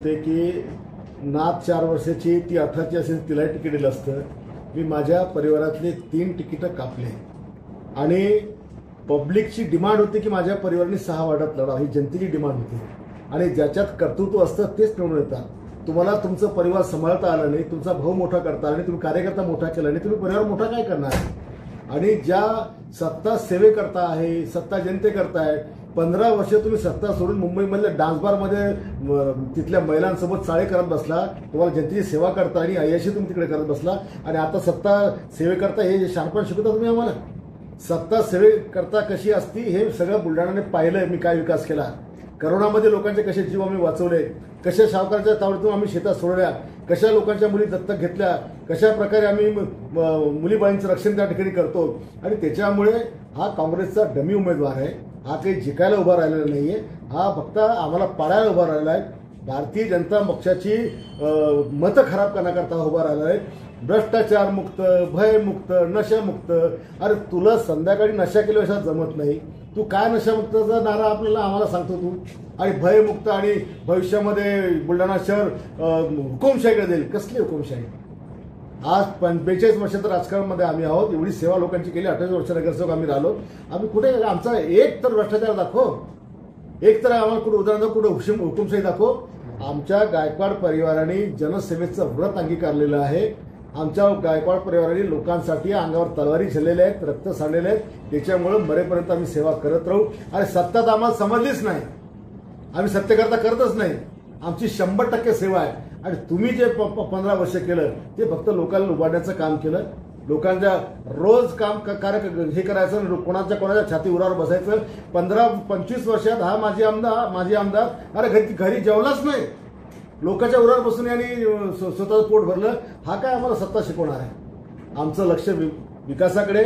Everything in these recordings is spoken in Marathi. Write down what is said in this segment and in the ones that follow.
ते की नात 4 वर्षाची ती अर्थाची असेल तिलाही तिकीट दिलं असतं. मी माझ्या परिवारातले 3 तिकीटं कापले आणि पब्लिकची डिमांड होती की माझ्या परिवाराने 6 वार्डात लढा, ही जनतेची डिमांड होती. आणि ज्याच्यात कर्तृत्व असतं तेच निवडून येतात. तुम्हाला तुमचं परिवार सांभाळता आलं नाही, तुमचा भाऊ मोठा करता आणि तुम्ही कार्यकर्ता मोठा केला नाही, तुम्ही परिवार मोठा काय करणार. आणि ज्या सत्ता सेवेकरता आहे, सत्ता जनतेकरता आहे. 15 वर्ष तुम्ही सत्ता सोडून मुंबईमधल्या डान्स बारमध्ये तिथल्या महिलांसोबत चाळे करत बसला, तुम्हाला जनतेची सेवा करता आणि अय्याशी तुम्ही तिकडे करत बसला. आणि आता सत्ता सेवेकरता हे शहाणपण शिकवता तुम्ही आम्हाला. सत्ता सेवेकरता कशी असती हे सगळं बुलढाण्याने पाहिलंय. मी काय विकास केला, करोनामध्ये लोकांचे कसे जीव आम्ही वाचवले, कशा सावकाराच्या तावडीतून आम्ही शेतात सोडल्या, कशा लोकांच्या मुली दत्तक घेतल्या, कशा प्रकारे आम्ही मुलीबाईंचं रक्षण त्या ठिकाणी करतो. आणि त्याच्यामुळे हा काँग्रेसचा डमी उमेदवार आहे. हा काही जिंकायला उभा राहिलेला नाहीये, हा फक्त आम्हाला पाडायला उभा राहिला आहे. भारतीय जनता पक्षाची मतं खराब करण्याकरता उभा राहिला आहे. भ्रष्टाचार मुक्त, भयमुक्त, नशामुक्त. अरे तुला संध्याकाळी नशा केल्याशिवाय जमत नाही. तू काय नशामुक्तचा नारा आपल्याला आम्हाला सांगतो तू. आणि भयमुक्त आणि भविष्यामध्ये बुलढाणा शहर हुकुमशाहीकडे देईल. कसली हुकुमशाही. आज 45 वर्षाचं राजकारणामध्ये आम्ही आहोत. एवढी सेवा लोकांची केली. 28 वर्ष नगरसेवक आम्ही राहिलो. आम्ही कुठे आमचा एक तर भ्रष्टाचार दाखव, एक तर आम्हाला कुठे उदाहरण कुठे हुकुमशाही दाखव. आमच्या गायकवाड परिवाराने जनसेवेचं व्रत अंगीकारलेलं आहे. आमच्या गायकवाड परिवाराने लोकांसाठी अंगावर तलवारी झेललेल्या आहेत, रक्त सांडलेले आहेत. त्याच्यामुळे मरेपर्यंत आम्ही सेवा करत राहू. आणि सत्ता आम्हाला समजलीच नाही, आम्ही सत्तेकरता करतच नाही. आमची 100% सेवा आहे. आणि तुम्ही जे 15 वर्ष केलं ते फक्त लोकांना उभारण्याचं काम केलं. लोकांच्या रोज काम कार्य हे करायचं, कोणाच्या छाती उरावर बसायचं. 15-25 वर्षात हा माझी आमदार अरे घरी जेवलाच नाही, लोकांच्या उरावर बसून यांनी स्वतःचं पोट भरलं. हा काय आम्हाला सत्ता शिकवणार आहे. आमचं लक्ष विकासाकडे.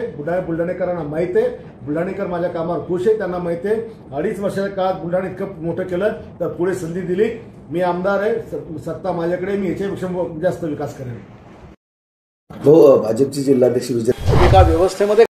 बुलढाणेकरांना माहिती आहे, बुलढाणेकर माझ्या कामावर खुश आहे, त्यांना माहिती आहे. 2.5 वर्षाच्या काळात बुलढाणा इतकं मोठं केलं तर पुढे संधी दिली. मी आमदार आहे, सत्ता माझ्याकडे, मी याच्यापेक्षा जास्त विकास करेन. भाजपचे जिल्हाध्यक्ष विजय एका व्यवस्थेमध्ये